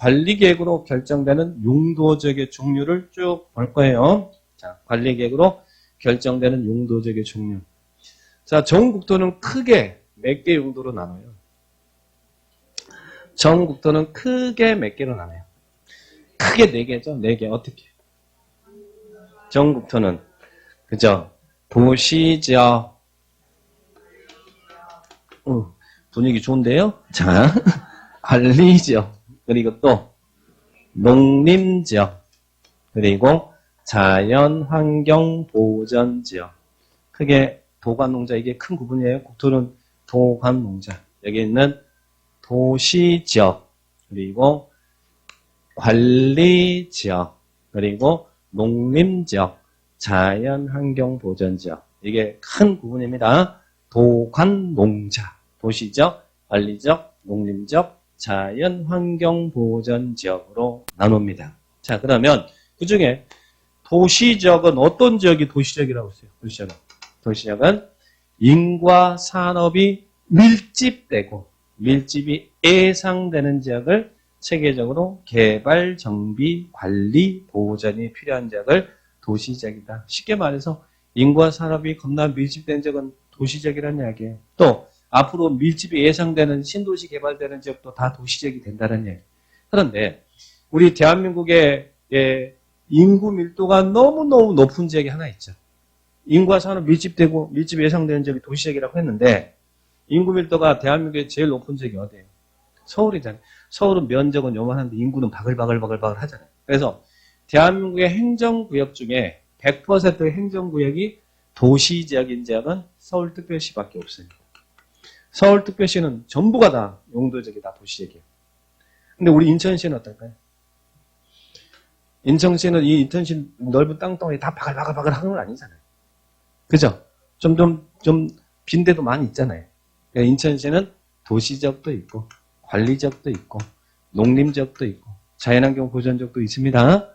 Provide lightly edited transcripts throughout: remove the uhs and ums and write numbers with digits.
관리계획으로 결정되는 용도적의 종류를 쭉 볼 거예요. 자, 관리계획으로 결정되는 용도적의 종류. 자, 전국도는 크게 몇 개 용도로 나눠요? 전국도는 크게 몇 개로 나눠요? 크게 4개죠? 4개. 어떻게? 전국도는, 그죠? 도시지역. 분위기 좋은데요? 자, 관리지역. 그리고 또, 농림지역. 그리고 자연환경보전지역. 크게 도관농자, 이게 큰 구분이에요. 국토는 도관농자. 여기 있는 도시지역, 그리고 관리지역, 그리고 농림지역, 자연환경보전지역. 이게 큰 구분입니다. 도관농자, 도시지역, 관리지역, 농림지역, 자연환경보전지역으로 나눕니다. 자, 그러면 그 중에 도시지역은 어떤 지역이 도시지역이라고 했어요? 도시지역은 인과 산업이 밀집되고 밀집이 예상되는 지역을 체계적으로 개발, 정비, 관리, 보전이 필요한 지역을 도시지역이다. 쉽게 말해서 인구와 산업이 겁나 밀집된 지역은 도시지역이라는 이야기예요. 또 앞으로 밀집이 예상되는 신도시 개발되는 지역도 다 도시지역이 된다는 얘기예요. 그런데 우리 대한민국의 인구 밀도가 너무너무 높은 지역이 하나 있죠. 인구와 산업 밀집되고 밀집이 예상되는 지역이 도시지역이라고 했는데 인구 밀도가 대한민국의 제일 높은 지역이 어디예요? 서울이잖아요. 서울은 면적은 요만한데 인구는 바글바글 하잖아요. 그래서 대한민국의 행정구역 중에 100%의 행정구역이 도시지역인 지역은 서울특별시밖에 없습니다. 서울특별시는 전부가 다 용도지역이 다 도시지역이에요. 근데 우리 인천시는 어떨까요? 인천시는 이 인천시 넓은 땅덩어리 다 바글바글 하는 건 아니잖아요. 그죠? 좀 빈데도 많이 있잖아요. 그러니까 인천시는 도시지역도 있고, 관리지역도 있고, 농림지역도 있고, 자연환경 보전지역도 있습니다.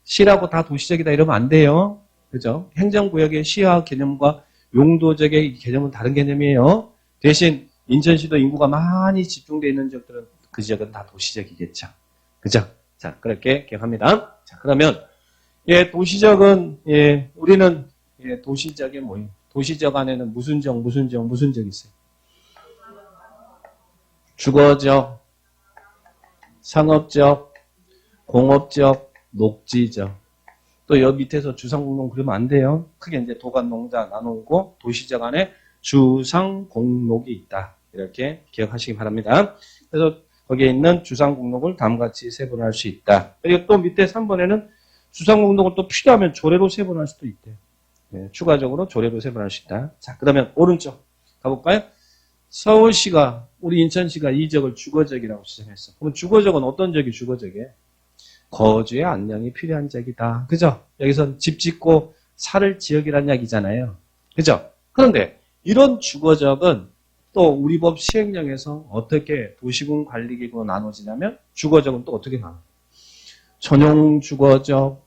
시라고 다 도시지역이다 이러면 안 돼요. 그죠? 행정구역의 시와 개념과 용도적의 개념은 다른 개념이에요. 대신 인천시도 인구가 많이 집중되어 있는 지역들은 그 지역은 다 도시지역이겠죠. 그죠? 자, 그렇게 기억합니다. 자, 그러면 도시지역은 우리는 도시지역에 뭐예요? 도시지역 안에는 무슨 지역 있어요? 주거지역, 상업지역, 공업지역, 녹지지역. 또 여기 밑에서 주상공농 그러면 안 돼요. 크게 이제 도관농자 나누고 도시지역 안에 주상공농이 있다. 이렇게 기억하시기 바랍니다. 그래서 거기에 있는 주상공농을 다음과 같이 세분할 수 있다. 그리고 또 밑에 3번에는 주상공농을 또 필요하면 조례로 세분할 수도 있대요. 추가적으로 조례로 세분할 수 있다. 자, 그러면 오른쪽 가볼까요? 서울시가, 우리 인천시가 이 지역을 주거지역이라고 지정했어. 그럼 주거지역은 어떤 지역이 주거지역이에요? 거주의 안정이 필요한 지역이다. 그죠? 여기서 집 짓고 살 지역이라는 이야기잖아요. 그죠? 그런데 이런 주거지역은 또 우리 법 시행령에서 어떻게 도시군 관리기구로 나눠지냐면 주거지역은 또 어떻게 나눠요? 전용 주거지역,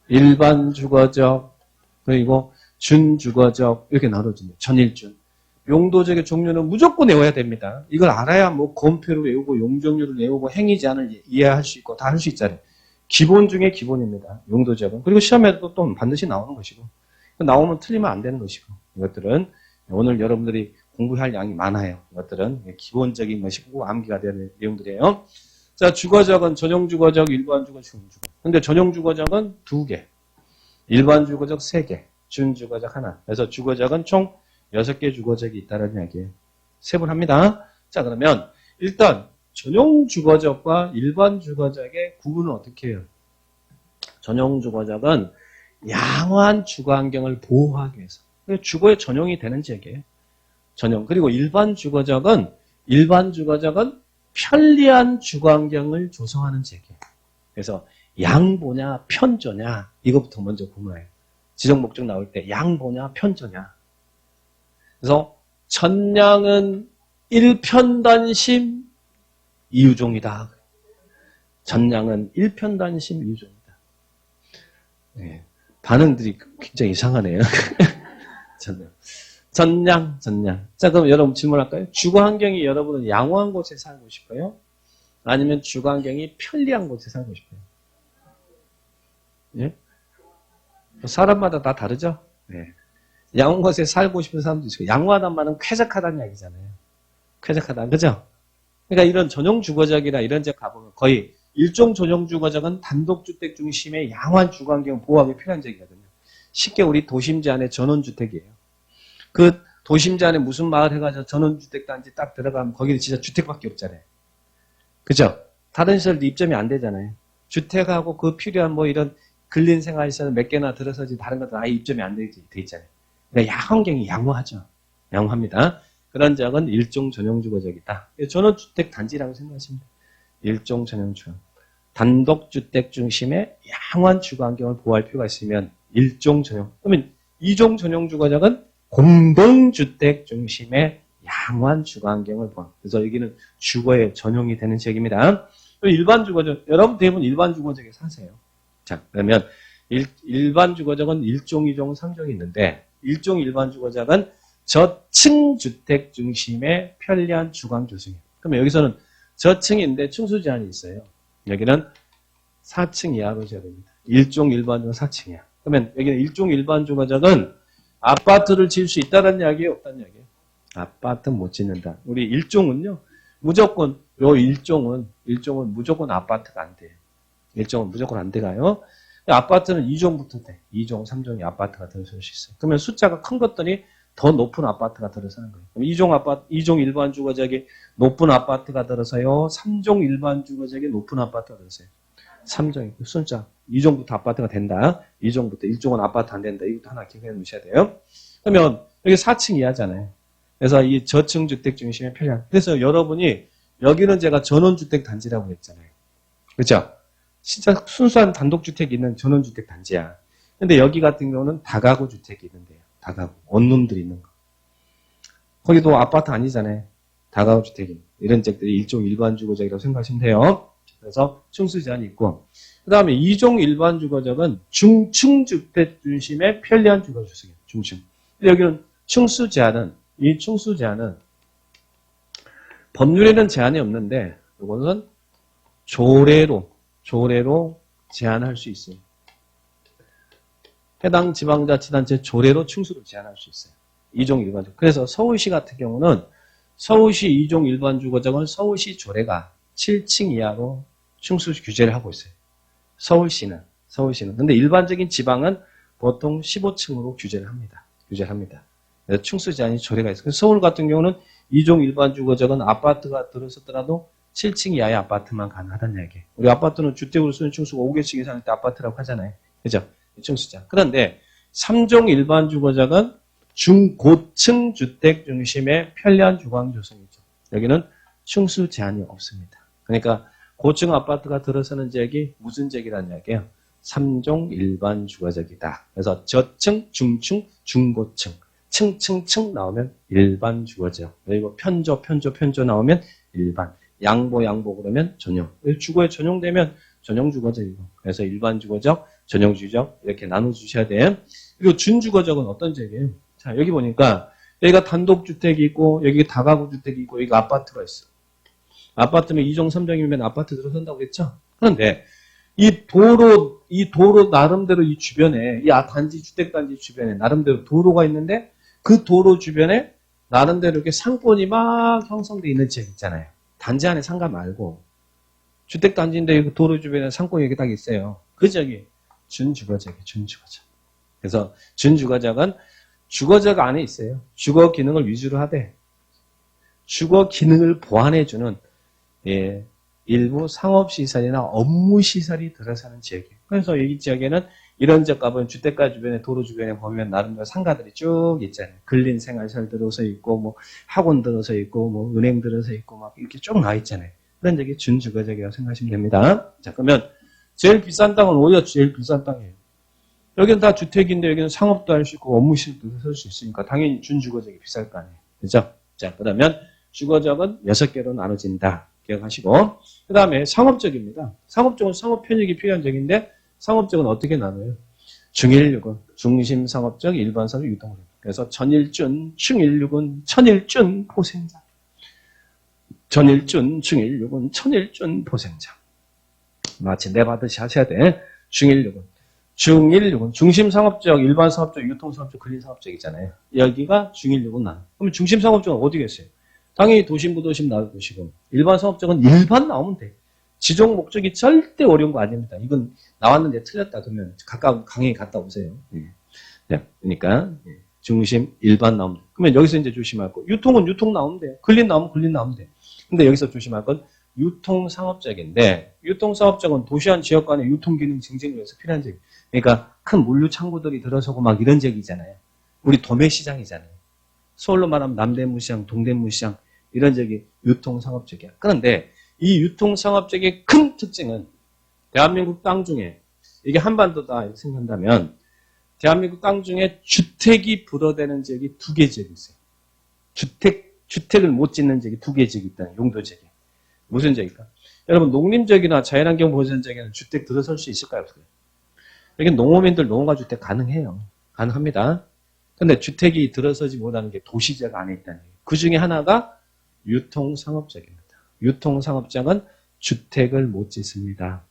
일반 주거지역, 그리고 준주거지역 이렇게 나눠집니다. 전일준. 용도적의 종류는 무조건 외워야 됩니다. 이걸 알아야 뭐 건폐를 외우고 용적률을 외우고 행위 제한을 이해할 수 있고 다 할 수 있잖아요. 기본 중에 기본입니다. 용도적은. 그리고 시험에도 또 반드시 나오는 것이고 나오면 틀리면 안 되는 것이고 이것들은 오늘 여러분들이 공부할 양이 많아요. 이것들은 기본적인 것이고 암기가 되는 내용들이에요. 자, 주거적은 전용주거적, 일반주거적, 준주거. 근데 전용주거적은 2개, 일반주거적 3개, 준주거적 1. 그래서 주거적은 총 6개 주거적이 있다는 이야기예요. 세분합니다. 자, 그러면 일단 전용 주거적과 일반 주거적의 구분은 어떻게 해요? 전용 주거적은 양호한 주거 환경을 보호하기 위해서 주거의 전용이 되는 지역이에요. 전용. 그리고 일반 주거적은 편리한 주거 환경을 조성하는 지역이에요. 그래서 양보냐 편조냐 이것부터 먼저 구분해요. 지정 목적 나올 때 양보냐 편조냐. 그래서 전량은 일편단심 이유종이다. 전량은 일편단심 이유종이다. 네, 반응들이 굉장히 이상하네요. 전량. 자, 그럼 여러분 질문할까요? 주거 환경이 여러분은 양호한 곳에 살고 싶어요? 아니면 주거환경이 편리한 곳에 살고 싶어요? 예? 사람마다 다 다르죠? 네. 양호한 곳에 살고 싶은 사람도 있어요. 양호하단 말은 쾌적하다는 이야기잖아요. 쾌적하다, 그죠? 그러니까 이런 전용주거적이나 이런 데 가보면 거의 일종 전용주거적은 단독주택 중심의 양호한 주거환경 보호하기 필요한 지역이거든요. 쉽게 우리 도심지 안에 전원주택이에요. 그 도심지 안에 무슨 마을 해가지고 전원주택 단지 딱 들어가면 거기는 진짜 주택밖에 없잖아요. 그죠? 다른 시설도 입점이 안 되잖아요. 주택하고 그 필요한 뭐 이런 근린생활시설 몇 개나 들어서지 다른 것들 아예 입점이 안 돼 있잖아요. 그러니까 환경이 양호하죠. 양호합니다. 그런 지역은 일종 전용주거적이다. 전원주택 단지라고 생각하시면 돼요. 일종 전용주거. 단독주택 중심의 양호한 주거환경을 보호할 필요가 있으면 일종 전용. 그러면 이종 전용주거적은 공동주택 중심의 양호한 주거환경을 보호. 그래서 여기는 주거의 전용이 되는 지역입니다. 일반 주거적, 여러분 대부분 일반 주거적에 사세요. 자, 그러면 일반 주거적은 1종, 2종, 3종이 있는데 1종 일반 주거적은 저층 주택 중심의 편리한 주거환경 조성이에요. 그러면 여기서는 저층인데 층수 제한이 있어요. 여기는 4층 이하로 줘야 됩니다. 1종 일반 주거 4층 이하. 그러면 여기는 1종 일반 주거적은 아파트를 지을 수 있다는 이야기예요, 없다는 이야기예요? 아파트 못 짓는다. 우리 1종은요, 무조건 요 1종은 무조건 아파트가 안 돼요. 1종은 무조건 안 돼가요. 아파트는 2종부터 돼. 2종, 3종이 아파트가 들어설 수 있어요. 그러면 숫자가 큰 것들이 더 높은 아파트가 들어서는 거예요. 그럼 2종 아파트, 2종 일반 주거적이 높은 아파트가 들어서요. 3종 일반 주거적이 높은 아파트가 들어서요. 3종이 숫자 2종부터 아파트가 된다. 2종부터 1종은 아파트 안 된다. 이것도 하나 기억해 놓으셔야 돼요. 그러면 여기 4층 이하잖아요. 그래서 이 저층 주택 중심의 편리한. 그래서 여러분이 여기는 제가 전원주택 단지라고 했잖아요. 그렇죠? 진짜 순수한 단독주택이 있는 전원주택 단지야. 근데 여기 같은 경우는 다가구 주택이 있는데요. 다가구. 원룸들이 있는 거. 거기도 아파트 아니잖아요. 다가구 주택이. 이런 지역들이 일종 일반 주거적이라고 생각하시면 돼요. 그래서 층수 제한이 있고. 그 다음에 2종 일반 주거적은 중층 주택 중심의 편리한 주거 주택이에요. 중층. 근데 여기는 층수 제한은, 이 층수 제한은 법률에는 제한이 없는데, 이거는 조례로 제한할 수 있어요. 해당 지방자치단체 조례로 층수를 제한할 수 있어요. 2종 일반주거. 그래서 서울시 같은 경우는 서울시 2종 일반주거적은 서울시 조례가 7층 이하로 층수 규제를 하고 있어요. 서울시는. 근데 일반적인 지방은 보통 15층으로 규제를 합니다. 그래서 층수 제한이 조례가 있어요. 그래서 서울 같은 경우는 2종 일반주거적은 아파트가 들어섰더라도 7층 이하의 아파트만 가능하다는 얘기예요. 우리 아파트는 주택으로 쓰는 층수가 5개층 이상일 때 아파트라고 하잖아요. 그죠? 층수자. 그런데 3종 일반 주거적은 중고층 주택 중심의 편리한 주거환경 조성이죠. 여기는 층수 제한이 없습니다. 그러니까 고층 아파트가 들어서는 지역이 무슨 지역이라는 이야기예요? 3종 일반 주거적이다. 그래서 저층, 중층, 중고층, 층 나오면 일반 주거적. 그리고 편조 나오면 일반. 양보 그러면 전용. 주거에 전용되면 전용 주거적이고. 그래서 일반 주거적, 전용 주거적 이렇게 나눠 주셔야 돼요. 그리고 준주거적은 어떤 지역이에요? 자, 여기 보니까 여기가 단독주택이 있고 여기 다가구 주택이 있고 여기가 아파트가 있어. 아파트면 2종, 3종이면 아파트 들어선다고 했죠? 그런데 이 도로 나름대로 이 주변에 이 단지 주택단지 주변에 나름대로 도로가 있는데 그 도로 주변에 나름대로 이렇게 상권이 막 형성되어 있는 지역 있잖아요. 단지 안에 상가 말고 주택단지인데 도로 주변에 상권이 이렇게 딱 있어요. 그 지역이 준주거적이에요. 준주거적. 그래서 준주거적은 주거적 안에 있어요. 주거 기능을 위주로 하되 주거 기능을 보완해주는 일부 상업시설이나 업무시설이 들어서는 지역이에요. 그래서 이 지역에는 이런 지역 가보면 주택가 주변에 도로 주변에 보면 나름대로 상가들이 쭉 있잖아요. 근린생활시설 들어서 있고 뭐 학원 들어서 있고 뭐 은행 들어서 있고 막 이렇게 쭉 나와 있잖아요. 그런 지역이 준주거적이라고 생각하시면 됩니다. 자, 그러면 제일 비싼 땅은 오히려 제일 비싼 땅이에요. 여기는 다 주택인데 여기는 상업도 할 수 있고 업무시설도 설 수 있으니까 당연히 준주거적이 비쌀 거 아니에요. 그죠? 자, 그러면 주거적은 6개로 나눠진다. 기억하시고. 그 다음에 상업적입니다. 상업적은 상업 편익이 필요한 적인데 상업적은 어떻게 나눠요? 중일육은 중심상업적, 일반상업, 유동적. 그래서 전일준, 충일육은 천일준, 포생자. 전일준, 중일육은 천일준 보생자. 마치 내받으시 하셔야 돼. 중일육은 중심상업적, 일반상업적, 유통상업적, 근린상업적이잖아요. 여기가 중일육은 나. 그러면 중심상업적은 어디겠어요? 당연히 도심, 부도심 나올 것이고 일반상업적은 일반 나오면 돼. 지적 목적이 절대 어려운 거 아닙니다. 이건 나왔는데 틀렸다 그러면 가까운 강의 갔다 오세요. 네. 그러니까 중심, 일반 나오면 돼. 그러면 여기서 이제 조심할 거. 유통은 유통 나오면 돼. 근린 나오면 근린 나오면 돼. 근데 여기서 조심할 건 유통상업적인데 유통상업적은 도시한 지역 간의 유통기능 증진을 위해서 필요한 적. 그러니까 큰 물류 창고들이 들어서고 막 이런 적이잖아요. 우리 도매시장이잖아요. 서울로 말하면 남대문시장, 동대문시장 이런 적이 유통상업적이야. 그런데 이 유통상업적의 큰 특징은 대한민국 땅 중에 이게 한반도다 이렇게 생각한다면 대한민국 땅 중에 주택이 불어대는 지역이 2개 지역이 있어요. 주택을 못 짓는 지역이 2개 지역이 있다는 용도 지역이. 무슨 지역일까? 여러분 농림지역이나 자연환경 보전 지역에는 주택 들어설 수 있을까요? 없을까요? 여기 농어민들 농가 주택 가능해요. 가능합니다. 근데 주택이 들어서지 못하는 게 도시지역 안에 있다는 거예요. 그 중에 하나가 유통상업지역입니다. 유통상업지역은 주택을 못 짓습니다.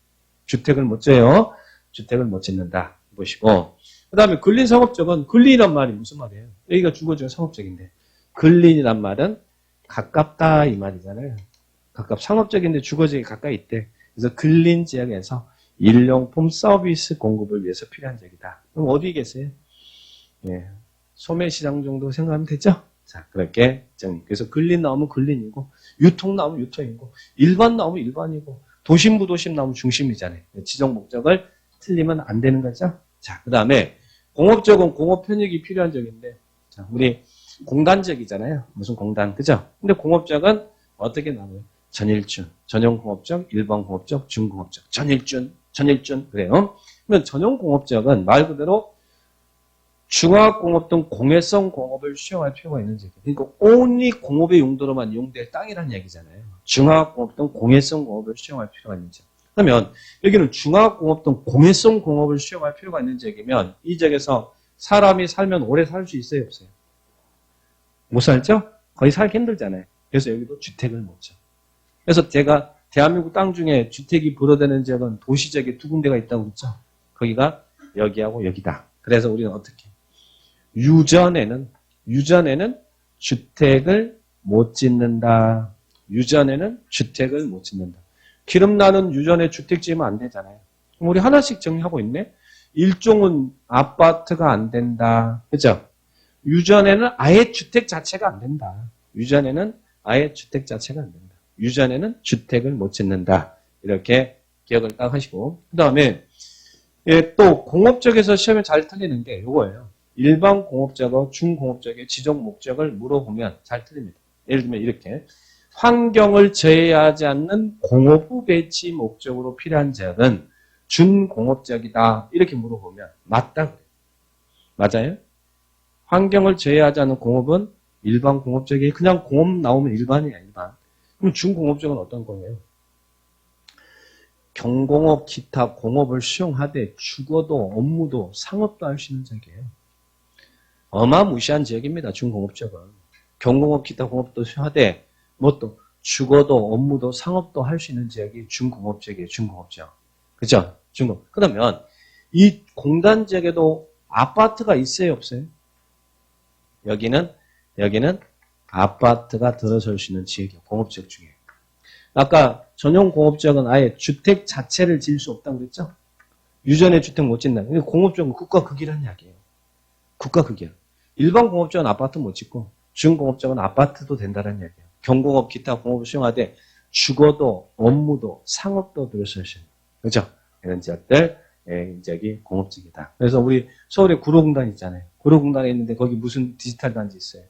주택을 못 져요. 주택을 못 짓는다. 보시고. 그 다음에 근린상업지역은 근린이란 말이 무슨 말이에요? 여기가 주거 중에 상업적인데 근린이란 말은 가깝다 이 말이잖아요. 상업적인데 주거지역이 가까이 있대. 그래서 근린지역에서 일용품 서비스 공급을 위해서 필요한 지역이다. 그럼 어디 계세요? 예, 소매시장 정도 생각하면 되죠? 자, 그렇게 정리. 그래서 근린 나오면 근린이고, 유통 나오면 유통이고, 일반 나오면 일반이고, 도심, 부도심 나오면 중심이잖아요. 지정 목적을 틀리면 안 되는 거죠? 자, 그 다음에 공업적은 공업 편익이 필요한 적인데, 자, 우리 공단적이잖아요. 무슨 공단, 그죠? 근데 공업적은 어떻게 나와요? 전일준, 전용공업적, 일반공업적, 중공업적, 전일준, 그래요. 그러면 전용공업적은 말 그대로 중화공업 등 공해성 공업을 수용할 필요가 있는 지역. 그러니까 only 공업의 용도로만 이용될 땅이라는 얘기잖아요. 중화공업 등 공해성 공업을 수용할 필요가 있는 지역. 그러면 여기는 중화공업 등 공해성 공업을 수용할 필요가 있는 지역이면 이 지역에서 사람이 살면 오래 살 수 있어요, 없어요? 못 살죠? 거의 살기 힘들잖아요. 그래서 여기도 주택을 못 쳐. 그래서 제가 대한민국 땅 중에 주택이 불어대는 지역은 도시지역에 2군데가 있다고 그랬죠. 거기가 여기하고 여기다. 그래서 우리는 어떻게? 유전에는 주택을 못 짓는다. 유전에는 주택을 못 짓는다. 기름 나는 유전에 주택 지으면 안 되잖아요. 그럼 우리 하나씩 정리하고 있네. 일종은 아파트가 안 된다. 그죠? 유전에는 아예 주택 자체가 안 된다. 유전에는 아예 주택 자체가 안 된다. 유전에는 주택을 못 짓는다. 이렇게 기억을 딱 하시고. 그 다음에 또 공업적에서 시험에 잘 틀리는 게 이거예요. 일반 공업적과 중공업적의 지적 목적을 물어보면 잘 틀립니다. 예를 들면 이렇게 환경을 저해하지 않는 공업부 배치 목적으로 필요한 지역은 준공업적이다. 이렇게 물어보면 맞다 그래요. 맞아요? 환경을 저해하지 않는 공업은 일반 공업적이 그냥 공업 나오면 일반이야 일반. 그럼 중공업적은 어떤 거예요? 경공업 기타 공업을 수용하되 주거도 업무도 상업도 할 수 있는 지역이에요. 어마무시한 지역입니다. 중공업적은. 경공업 기타 공업도 수용하되 뭐 또 주거도 업무도 상업도 할 수 있는 지역이 중공업적이에요. 중공업적. 그죠? 중공업. 그러면 이 공단 지역에도 아파트가 있어요? 없어요? 여기는 아파트가 들어설 수 있는 지역이에요. 공업지역 중에. 아까 전용 공업지역은 아예 주택 자체를 지을 수 없다고 그랬죠? 유전의 주택 못 짓는다. 근데 공업지역은 극과 극이라는 이야기예요. 극과 극이야. 일반 공업지역은 아파트 못 짓고 중공업지역은 아파트도 된다는 이야기예요. 경공업 기타 공업을 수용하되 주거도 업무도 상업도 들어설 수 있는. 그렇죠? 이런 지역들 지역이 공업지역이다. 그래서 우리 서울에 구로공단 있잖아요. 구로공단에 있는데 거기 무슨 디지털 단지 있어요?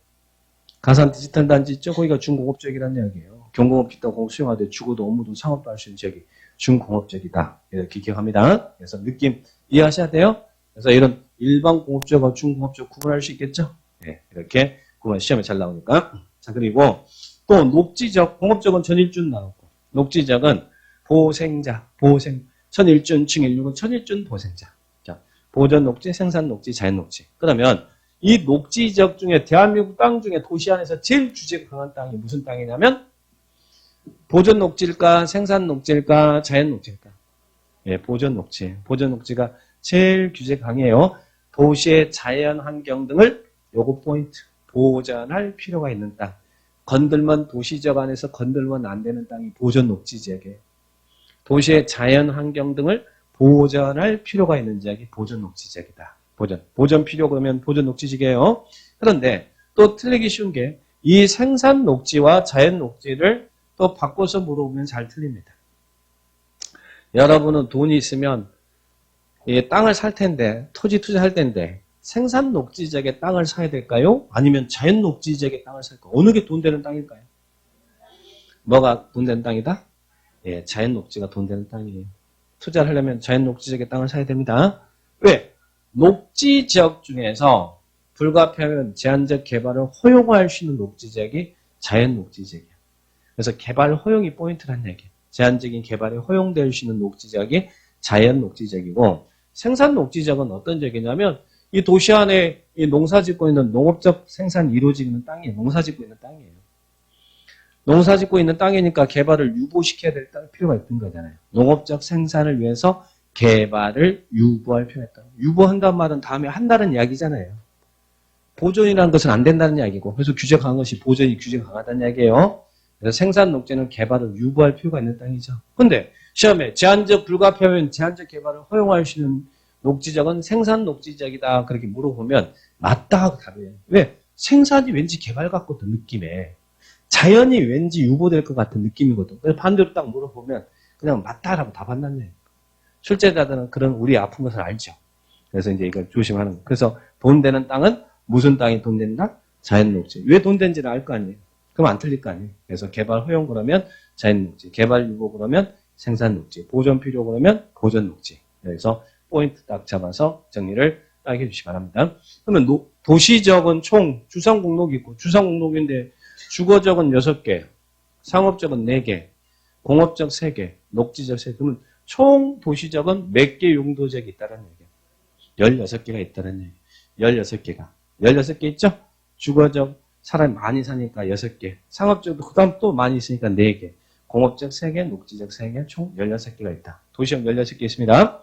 가산 디지털 단지 있죠? 거기가 중공업지역이라는 이야기예요. 경공업 기타 공업 수용하되 주거도 업무도 상업도 할 수 있는 지역이 중공업지역이다. 이렇게 기억합니다. 그래서 느낌 이해하셔야 돼요. 그래서 이런 일반 공업지역과 중공업지역 구분할 수 있겠죠? 네, 이렇게 구분 시험에 잘 나오니까. 자, 그리고 또 녹지적, 공업적은 전일준 나오고 녹지적은 보생자, 천일준, 중일육은 천일준 보생자. 자, 보전 녹지, 생산 녹지, 자연 녹지. 그러면 이 녹지적 중에 대한민국 땅 중에 도시 안에서 제일 주제가 강한 땅이 무슨 땅이냐면 보존 녹지일까, 생산 녹지일까, 자연 녹지일까? 예, 보존 녹지. 보존 녹지가 제일 규제 강해요. 도시의 자연 환경 등을 요거 포인트 보전할 필요가 있는 땅. 건들면 도시적 안에서 건들면 안 되는 땅이 보존 녹지 지역이에요. 도시의 자연 환경 등을 보전할 필요가 있는 지역이 보존 녹지 지역이다. 보전 필요 그러면 보존 녹지 지역이에요. 그런데 또 틀리기 쉬운 게 이 생산 녹지와 자연 녹지를 또 바꿔서 물어보면 잘 틀립니다. 여러분은 돈이 있으면 이 땅을 살 텐데, 토지 투자할 텐데 생산 녹지 지역의 땅을 사야 될까요? 아니면 자연 녹지 지역의 땅을 살까요? 어느 게 돈 되는 땅일까요? 뭐가 돈 되는 땅이다? 예, 자연 녹지가 돈 되는 땅이에요. 투자를 하려면 자연 녹지 지역의 땅을 사야 됩니다. 왜? 녹지 지역 중에서 불가피하면 제한적 개발을 허용할 수 있는 녹지 지역이 자연 녹지 지역이에요. 그래서 개발 허용이 포인트란 얘기예요. 제한적인 개발이 허용될 수 있는 녹지 지역이 자연 녹지 지역이고, 생산 녹지 지역은 어떤 지역이냐면 이 도시 안에 이 농사 짓고 있는 농업적 생산이 이루어지고 있는 땅이에요. 농사 짓고 있는 땅이에요. 농사 짓고 있는 땅이니까 개발을 유보시켜야 될 필요가 있는 거잖아요. 농업적 생산을 위해서 개발을 유보할 필요가 있다. 유보한다는 말은 다음에 한다는 이야기잖아요. 보존이라는 것은 안 된다는 이야기고, 그래서 규제 강한 것이 보존이 규제가 강하다는 이야기예요. 그래서 생산 녹지는 개발을 유보할 필요가 있는 땅이죠. 근데 시험에 제한적 불가피하면 제한적 개발을 허용할 수 있는 녹지적은 생산 녹지적이다 그렇게 물어보면 맞다 하고 답해요. 왜? 생산이 왠지 개발 같거든 느낌에. 자연이 왠지 유보될 것 같은 느낌이거든. 그래서 반대로 딱 물어보면 그냥 맞다라고 답한다는 얘기예요. 출제자들은 그런 우리 아픈 것을 알죠. 그래서 이제 이걸 조심하는 거예요. 그래서 돈 되는 땅은 무슨 땅이 돈 된다? 자연 녹지. 왜 돈 되는지를 알 거 아니에요. 그럼 안 틀릴 거 아니에요. 그래서 개발 허용 그러면 자연 녹지, 개발 유보 그러면 생산 녹지, 보존 필요 그러면 보존 녹지. 그래서 포인트 딱 잡아서 정리를 딱 해주시기 바랍니다. 그러면 도시적은 총 주상공록이 있고, 주상공록인데 주거적은 6개, 상업적은 4개, 공업적 3개, 녹지적 3개. 그러면 총 도시적은 몇 개 용도적이 있다는 얘기예요. 16개가 있다는 얘기예요. 16개가. 16개 있죠? 주거적, 사람이 많이 사니까 6개. 상업적도 그 다음 또 많이 있으니까 4개. 공업적 3개, 녹지적 3개, 총 16개가 있다. 도시형 16개 있습니다.